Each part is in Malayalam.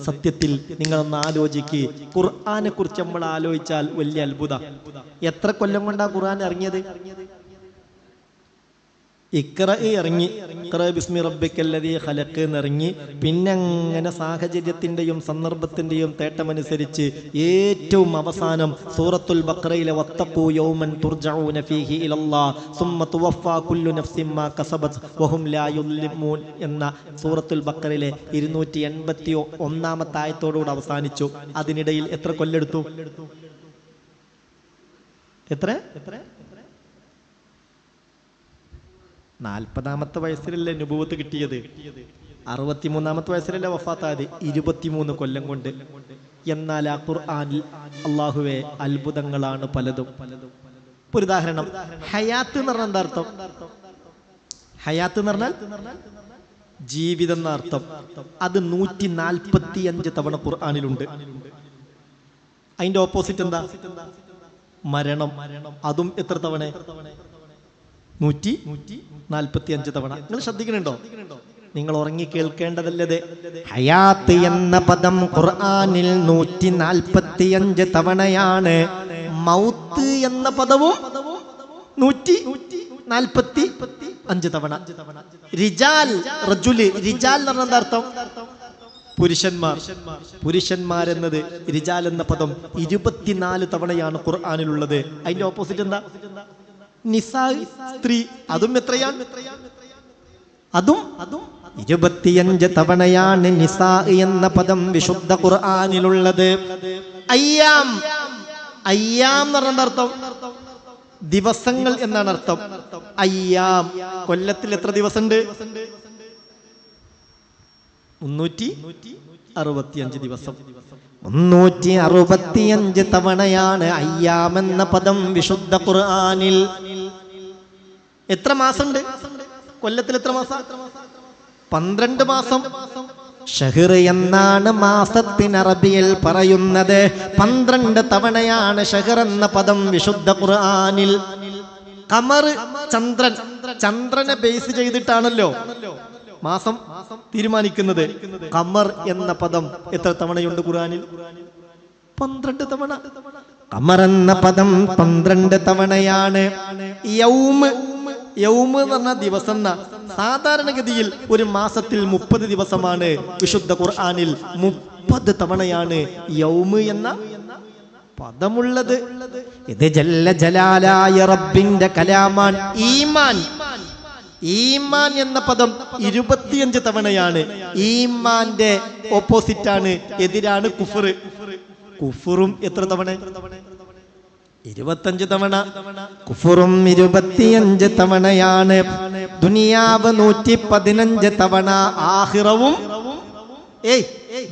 സത്യത്തിൽ നിങ്ങളൊന്ന് ആലോചിക്ക്. ഖുർആനെ കുറിച്ച് നമ്മൾ ആലോചിച്ചാൽ വലിയ അത്ഭുതം. എത്ര കൊല്ലം കൊണ്ടാ ഖുർആൻ ഇറങ്ങിയത്? ഇഖ്റ ഇറങ്ങി, ഇഖ്റ ബിസ്മി റബ്ബിക്കല്ലദീ ഖലഖ് എന്നിറങ്ങി. പിന്നെ അങ്ങനെ സാഹചര്യത്തിന്റെയും സന്ദർഭത്തിന്റെയും തേട്ടമനുസരിച്ച് ഏറ്റവും അവസാനം സൂറത്തുൽ ബഖറയിലെ വത്തഖൂ യൗമൻ തുർജഊന ഫീഹി ഇലല്ലാഹ് സുമ്മ തുവഫാ കുല്ലു നഫ്സിൻ മാ കസബത് വഹും ലാ യുദ്ലിമൂൻ എന്ന സൂറത്തുൽ ബഖറയിലെ 281 ആയത്തോടുകൂടി അവസാനിച്ചു. അതിനിടയിൽ എത്ര കൊല്ലെടുത്തു? എത്ര? 40ാമത്തെ വയസ്സിലല്ലേ നുബുവത്ത് കിട്ടിയത്, 63ാമത്തെ വയസ്സിലല്ലേ വഫാത്തായത്, 23 കൊല്ലം കൊണ്ട്. എന്നാൽ ആ ഖുർആനിൽ അല്ലാഹുവേ അത്ഭുതങ്ങളാണ് പലതും. ഒരു ഉദാഹരണം, ഹയാത്ത് എന്ന് പറഞ്ഞാൽ എന്താ അർത്ഥം? ഹയാത്ത് എന്ന് പറഞ്ഞാൽ ജീവിതം എന്ന അർത്ഥം. അത് 145 തവണ ഖുർആനിലുണ്ട്. അതിന്റെ ഓപ്പോസിറ്റ് എന്താ? മരണം. അതും എത്ര തവണ? 145 തവണ. നിങ്ങൾ ശ്രദ്ധിക്കുന്നുണ്ടോ? നിങ്ങൾ ഉറങ്ങി കേൾക്കേണ്ടതല്ലത്. ഹയാത്ത് എന്ന പദം ഖുർആനിൽ 145 തവണയാണ്. മൗത്ത് എന്ന പദവും 145 തവണ. റിജാൽ, റജുല്, റിജാൽ എന്ന് പറഞ്ഞ അർത്ഥം പുരുഷന്മാർ. പുരുഷന്മാരെന്നത് റിജാൽ എന്ന പദം 24 തവണയാണ് ഖുർആനിലുള്ളത്. അതിന്റെ ഓപ്പോസിറ്റ് എന്താ? നിസാ, സ്ത്രീ. അതും എത്രയാണ്? അതും 25 തവണയാണ് നിസാ എന്ന പദം വിശുദ്ധ ഖുർആനിലുള്ളത്. അയ്യാം, അയ്യാം എന്ന് പറഞ്ഞ അർത്ഥം ദിവസങ്ങൾ എന്നാണ് അർത്ഥം. അയ്യാം, കൊല്ലത്തിൽ എത്ര ദിവസമുണ്ട്? 365 ദിവസം. 365 തവണയാണ് അയ്യാം എന്ന പദം വിശുദ്ധ ഖുർആനിൽ. എത്ര മാസമുണ്ട് കൊല്ലത്തിൽ? എത്ര മാസം? 12 മാസം. ഷഹ്ർ എന്നാണ് മാസത്തിന് അറബിയിൽ പറയുന്നത്. 12 തവണയാണ് ഷഹ്ർ എന്ന പദം വിശുദ്ധ ഖുർആനിൽ. ഖമർ, ചന്ദ്രൻ. ചന്ദ്രനെ ബേസ് ചെയ്തിട്ടാണല്ലോ മാസം തീരുമാനിക്കുന്നത്. ഖമർ എന്ന പദം എത്ര തവണയുണ്ട് ഖുർആനിൽ? 12 തവണ. ഖമർ എന്ന പദം 12 തവണയാണ്. യൗമ്, യൗമ് എന്ന് പറഞ്ഞ ദിവസം. സാധാരണഗതിയിൽ ഒരു മാസത്തിൽ 30 ദിവസമാണ്. വിശുദ്ധ ഖുർആനിൽ 30 തവണയാണ് യൗമ് എന്ന പദമുള്ളത്. ഇത് ജല്ല ജലാലായ റബ്ബിന്റെ കലാമാൻ. ഈമാൻ, ഈമാൻ എന്ന പദം 25 തവണയാണ്. ഈമാന്റെ ഓപ്പോസിറ്റാണ്, എതിരാണ് കുഫർ. കുഫറും എത്ര തവണ? 25 തവണ. കുഫറും 25 തവണയാണ്. ദുനിയാവ് 115 തവണ. ആഖിറവും,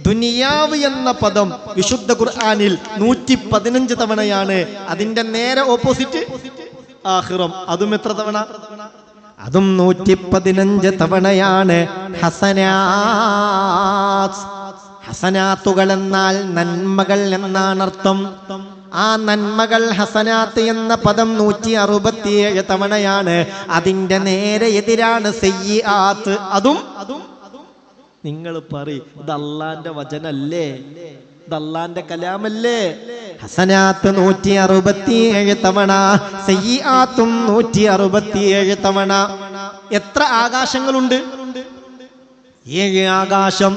ദുനിയാവ് എന്ന പദം വിശുദ്ധ ഖുർആനിൽ 115 തവണയാണ്. അതിന്റെ നേരെ ഓപ്പോസിറ്റ് ആഖിറം. അതും എത്ര തവണ? അതും 115 തവണയാണ്. ഹസനാത്ത്, ഹസനാത്തുകൾ എന്നാൽ നന്മകൾ എന്നാണ് അർത്ഥം. ആ നന്മകൾ, ഹസനാത്ത് എന്ന പദം 167 തവണയാണ്. അതിന്റെ നേരെ എതിരാണ് സയ്യിആത്ത്. അതും നിങ്ങൾ പറയും, ഇത് അല്ലാഹുവിന്റെ വചനല്ലേ, ഇത് അല്ലാഹുവിന്റെ കലാമല്ലേ? ഹസനാത്ത് 167 തവണ, സയ്യിആത്തും 167 തവണ. എത്ര ആകാശങ്ങളുണ്ട്? 7 ആകാശം.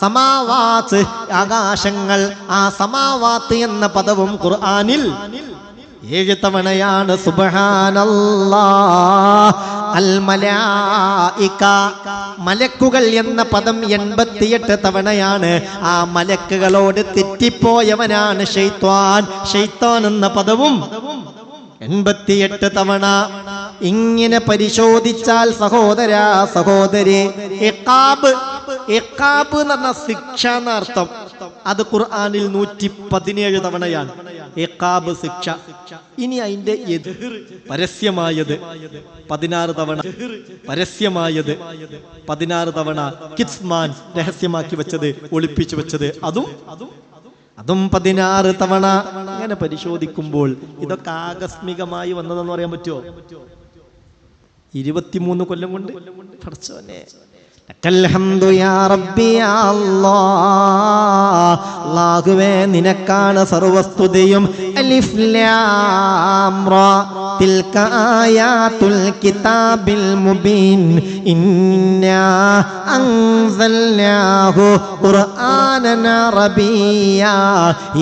സമാവാത്ത്, ആകാശങ്ങൾ. ആ സമാവാത്ത് എന്ന പദവും ഖുർആനിൽ 7 തവണയാണ്. സുബ്ഹാനല്ലാഹ്. അൽ മലായിക, മലക്കുകൾ എന്ന പദം 88 തവണയാണ്. ആ മലക്കുകളോട് തെറ്റിപ്പോയവനാണ് ശൈത്വാൻ. ശൈത്താൻ എന്ന പദവും 88 തവണ. ഇങ്ങനെ പരിശോധിച്ചാൽ സഹോദരാ, സഹോദരി, ഇഖാബ്, ഇഖാബ് എന്ന് പറഞ്ഞ ശിക്ഷ എന്നർത്ഥം. അത് ഖുർആനിൽ 117 തവണയാണ്. ഇഖാബ്, ശിക്ഷ. ഇനി അതിന്റെ എതിർ പരസ്യമായത് 16 തവണ. പരസ്യമായത് 16 തവണ. കിസ്മാൻ, രഹസ്യമാക്കി വെച്ചത്, ഒളിപ്പിച്ചു വെച്ചത്, അതും 16 തവണ. ഇങ്ങനെ പരിശോധിക്കുമ്പോൾ ഇതൊക്കെ ആകസ്മികമായി വന്നതെന്ന് പറയാൻ പറ്റുമോ? 23 കൊല്ലം കൊണ്ട്. പടച്ചോനെ, ലക്കൽ ഹംദു യാ റബ്ബി യാ അല്ലാഹ്. അല്ലാഹുവേ നിനക്കാണ് സർവസ്തുതിയും. അലിഫ് ലാം റാ തിൽക ആയാതുൽ കിതാബിൽ മുബീൻ ഇന്നാ അൻസൽനാഹു ഖുർആനൻ അറബിയ്യാ.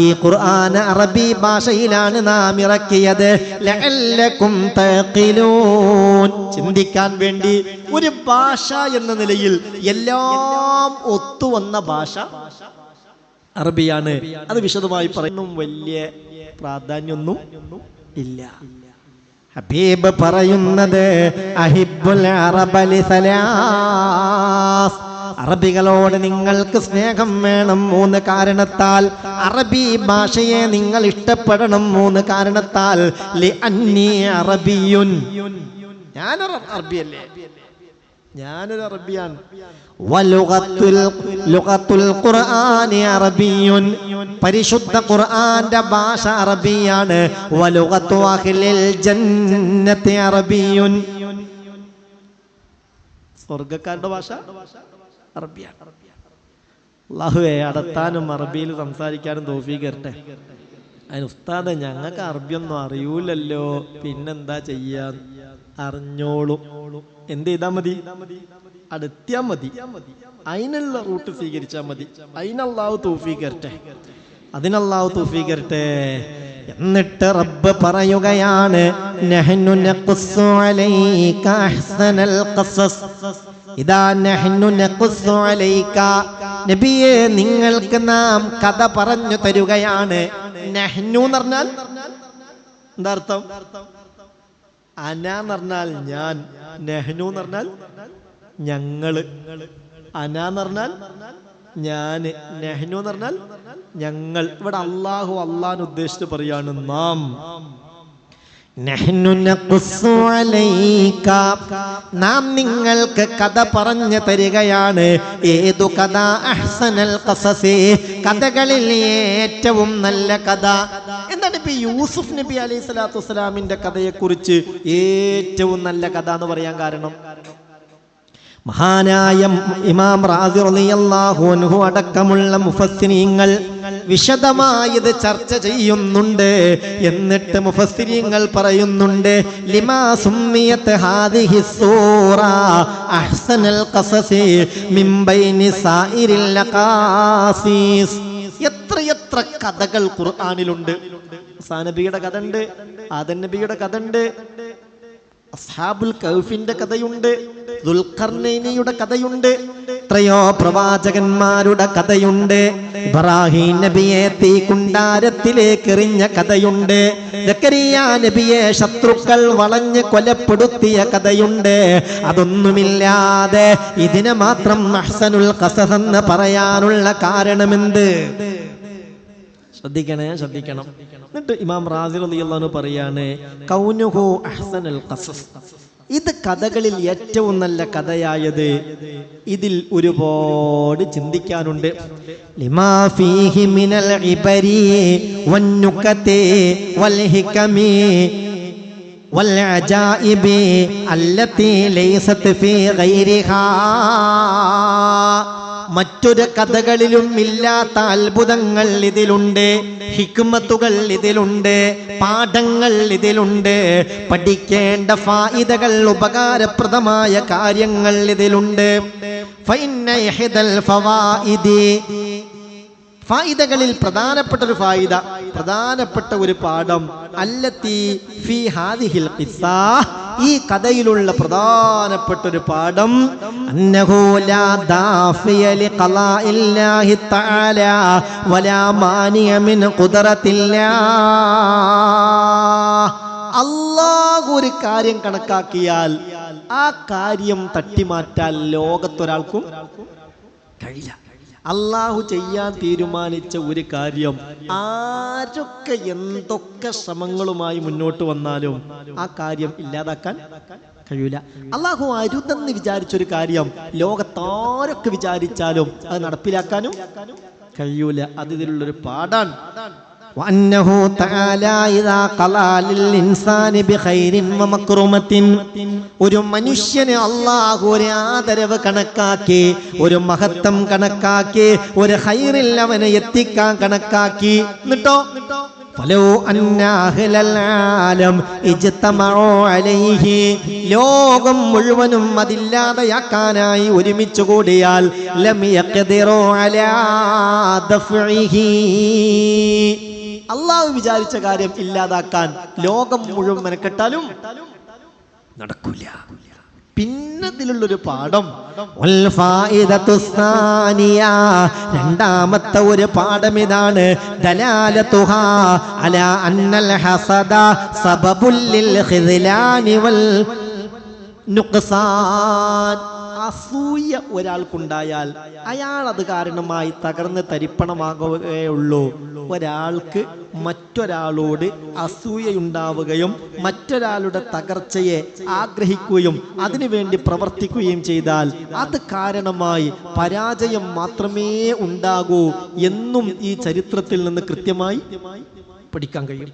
ഈ ഖുർആൻ അറബി ഭാഷയിലാണ് നാം ഇറക്കിയത്. ലഅല്ലകും തഖിലൂൻ, ചിന്തിക്കാൻ വേണ്ടി. ഒരു ഭാഷ എന്ന നിലയിൽ എല്ലാം ഒത്തുവന്ന ഭാഷ അറബിയാണ്. അത് വിശദമായി പറയുന്നു, വലിയ പ്രാധാന്യമൊന്നും ഇല്ല. ഹബീബ് പറയുന്നത് അഹിബ്ബുൽ അറബ ലിസലാസ്, അറബികളോട് നിങ്ങൾക്ക് സ്നേഹം വേണം 3 കാരണത്താൽ. അറബി ഭാഷയെ നിങ്ങൾ ഇഷ്ടപ്പെടണം 3 കാരണത്താൽ. ലിഅന്നി അറബിയുൻ, ഞാനൊരു അറബിയല്ലേ, ഞാനൊരു അറബിയാണ്. വലുഗത്തുൽ ഖുർആനി അറബിയുൻ, പരിശുദ്ധ ഖുർആന്റെ ഭാഷ അറബിയാണ്. വലുഗത്തു അഹ്ലിൽ ജന്നത്തി അറബിയുൻ, സ്വർഗ്ഗക്കാരുടെ ഭാഷ അറബിയാണ്. അല്ലാഹുവേ അടത്താനും അറബിയിൽ സംസാരിക്കാനും തൗഫീഖ് തരട്ടെ. അതിന് ഉസ്താദെ ഞങ്ങൾക്ക് അറബിയൊന്നും അറിയൂലല്ലോ, പിന്നെന്താ ചെയ്യാൻ? അറിഞ്ഞോളും. എന്ത് ചെയ്താ മതി? അടുത്തിയാ മതി. അതിനുള്ള റൂട്ട് സ്വീകരിച്ചാൽ മതി. അതിനല്ലാഹു തൗഫീഖ് തരട്ടെ, അതിനല്ലാഹു തൗഫീഖ് തരട്ടെ. എന്നിട്ട് റബ്ബ് പറയുകയാണ്, നഹ്നു നഖുസ്സു അലൈക അഹ്സനൽ ഖസസ്. ഇദാ നഹ്നു നഖുസ്സു അലൈക, നബിയേ നിങ്ങൾക്ക് നാം കഥ പറഞ്ഞു തരുകയാണ്. നഹ്നു എന്ന് പറഞ്ഞാൽ എന്താ അർത്ഥം? അന എന്ന് പറഞ്ഞാൽ ഞാൻ, നെഹ്നു എന്ന് പറഞ്ഞാൽ ഞങ്ങള്. അന എന്ന് പറഞ്ഞാൽ ഞാന്, നെഹ്നു എന്ന് പറഞ്ഞാൽ ഞങ്ങൾ. ഇവിടെ അള്ളാഹു അള്ളാഹിനെ ഉദ്ദേശിച്ച് പറയാണ് നാം. നഹ്നു നഖുസ്സു അലൈക, നാം നിങ്ങൾക്ക് കഥ പറഞ്ഞു തരികയാണ്. ഏതു കഥ? അഹ്സനൽ ഖസസി, കഥകളിൽ ഏറ്റവും നല്ല കഥ. എന്താണ് ഇപ്പൊ യൂസുഫ് നബി അലൈഹി സ്വലാത്തു വസ്സലാമിന്റെ കഥയെ കുറിച്ച് ഏറ്റവും നല്ല കഥ എന്ന് പറയാൻ കാരണം? മഹാനായ ഇമാം റാസി റളിയല്ലാഹു അൻഹു അടക്കമുള്ള മുഫസ്സിരീങ്ങൾ വിശദമായി ഇത് ചർച്ച ചെയ്യുന്നുണ്ട്. എന്നിട്ട് മുഫസ്സിരീങ്ങൾ പറയുന്നുണ്ട്, ലിമാ സുമ്മിയത് ഹാദിഹി സൂറ അഹ്സനൽ ഖസസി മിൻ ബൈനി സായിരിൽ ഖാസീസ്. എത്ര കഥകൾ ഖുർആനിലുണ്ട്. മൂസാ നബിയുടെ കഥ ഉണ്ട്, ആദം നബിയുടെ കഥ ഉണ്ട്, അസ്ഹാബുൽ കഹ്ഫിന്റെ കഥയുണ്ട്, ദുൽഖർനൈനിയുടെ കഥയുണ്ട്, എത്രയോ പ്രവാചകന്മാരുടെ കഥയുണ്ട്. ഇബ്രാഹിം നബിയെ തീക്കുണ്ടാരത്തിലേക്ക് എറിഞ്ഞ കഥയുണ്ട്. സക്കരിയ നബിയെ ശത്രുക്കൾ വളഞ്ഞ് കൊലപ്പെടുത്തിയ കഥയുണ്ട്. അതൊന്നുമില്ലാതെ ഇതിനെ മാത്രം അഹ്സനുൽ ഖസസ് എന്ന് പറയാനുള്ള കാരണമെന്ത്? ശ്രദ്ധിക്കണം. എന്നിട്ട് ഇമാം റാസി റളിയല്ലാഹു അൻഹു പറയാണ്, കൗനുഹു അഹ്സനുൽ ഖസസ്, ഇത് കഥകളിൽ ഏറ്റവും നല്ല കഥയായത്. ഇതിൽ ഒരുപാട് ചിന്തിക്കാനുണ്ട്. ലിമാ ഫീഹി മിനൽ ഇബരി വന്നുകതി വൽ ഹികമി വൽ അജായിബി അല്ലതി ലൈസത് ഫീ ഗൈരിഹാ. മറ്റൊരു കഥകളിലും ഇല്ലാത്ത അത്ഭുതങ്ങൾ ഇതിലുണ്ട്, ഹിക്മത്തുകൾ ഇതിലുണ്ട്, പാഠങ്ങൾ ഇതിലുണ്ട്, പഠിക്കേണ്ട ഫായിദകൾ, ഉപകാരപ്രദമായ കാര്യങ്ങൾ ഇതിലുണ്ട്. ഫഇന്ന ഇഹ്ദൽ ഫവായിദി, ഫായിദകളിൽ പ്രധാനപ്പെട്ട ഒരു ഫായിദ, പ്രധാനപ്പെട്ട ഒരു പാഠം, അല്ലത്തി ഫീ ഹാദിഹിൽ ഖിസ്സ, ഈ കഥയിലുള്ള പ്രധാനപ്പെട്ട ഒരു പാഠം, അന്നഹു ലാ ദാഫിയ ലിഖളാഇല്ലാഹി തആല വലാ മാനിയ മിൻ ഖുദ്റത്തില്ലാഹ്. അല്ലാഹു ഒരു കാര്യം കണക്കാക്കിയാൽ ആ കാര്യം തട്ടിമാറ്റാൻ ലോകത്തൊരാൾക്കും കഴിയില്ല. അള്ളാഹു ചെയ്യാൻ തീരുമാനിച്ച ഒരു കാര്യം ആരൊക്കെ എന്തൊക്കെ ശ്രമങ്ങളുമായി മുന്നോട്ട് വന്നാലും ആ കാര്യം ഇല്ലാതാക്കാൻ കഴിയൂല. അള്ളാഹു അരുതെന്ന് വിചാരിച്ചൊരു കാര്യം ലോകത്താരൊക്കെ വിചാരിച്ചാലും അത് നടപ്പിലാക്കാനും കഴിയൂല. അത് ഇതിലുള്ളൊരു പാഠാണ്. വഅന്നഹു തആല ഇദാ ഖലാ ലിൽ ഇൻസാനി ബിഖൈരിൻ വമക്റുമത്തിൻ, ഒരു മനുഷ്യന് അല്ലാഹു ഒരു ആദരവ് കണക്കാക്കി, ഒരു മഹത്വം കണക്കാക്കി, ഒരു ഖൈറിൽ അവനെ എത്തിക്കാൻ കണക്കാക്കി. എന്നിട്ടോ ഫലോ അന്ന അഹ്ലൽ ആലം ഇജ്തമഉ അലൈഹി, ലോകം മുഴുവനും അതില്ലാതെയാക്കാനായി ഒരുമിച്ച് കൂടിയാൽ ലം യഖ്ദിറു അലാ ദഫ്ഇഹി, അല്ലാഹു വിചാരിച്ച കാര്യം ഇല്ലാതാക്കാൻ ലോകം മുഴുവൻ മെനക്കെട്ടാലും നടക്കില്ല. പിന്നെ ഇതിലുള്ളൊരു പാഠം, രണ്ടാമത്തെ ഒരു പാഠം ഇതാണ്, ദലാലതുഹാ അലാ അന്നൽ ഹസദ സബബുൽ ലിൽ ഖിദ്ലാനി വൽ നുഖ്സാൻ. അസൂയ ഒരാൾക്കുണ്ടായാൽ അയാൾ അത് കാരണമായി തകർന്ന് തരിപ്പണമാകുകയുള്ളൂ. ഒരാൾക്ക് മറ്റൊരാളോട് അസൂയയുണ്ടാവുകയും മറ്റൊരാളുടെ തകർച്ചയെ ആഗ്രഹിക്കുകയും അതിനുവേണ്ടി പ്രവർത്തിക്കുകയും ചെയ്താൽ അത് കാരണമായി പരാജയം മാത്രമേ ഉണ്ടാകൂ എന്നും ഈ ചരിത്രത്തിൽ നിന്ന് കൃത്യമായി പഠിക്കാൻ കഴിയും.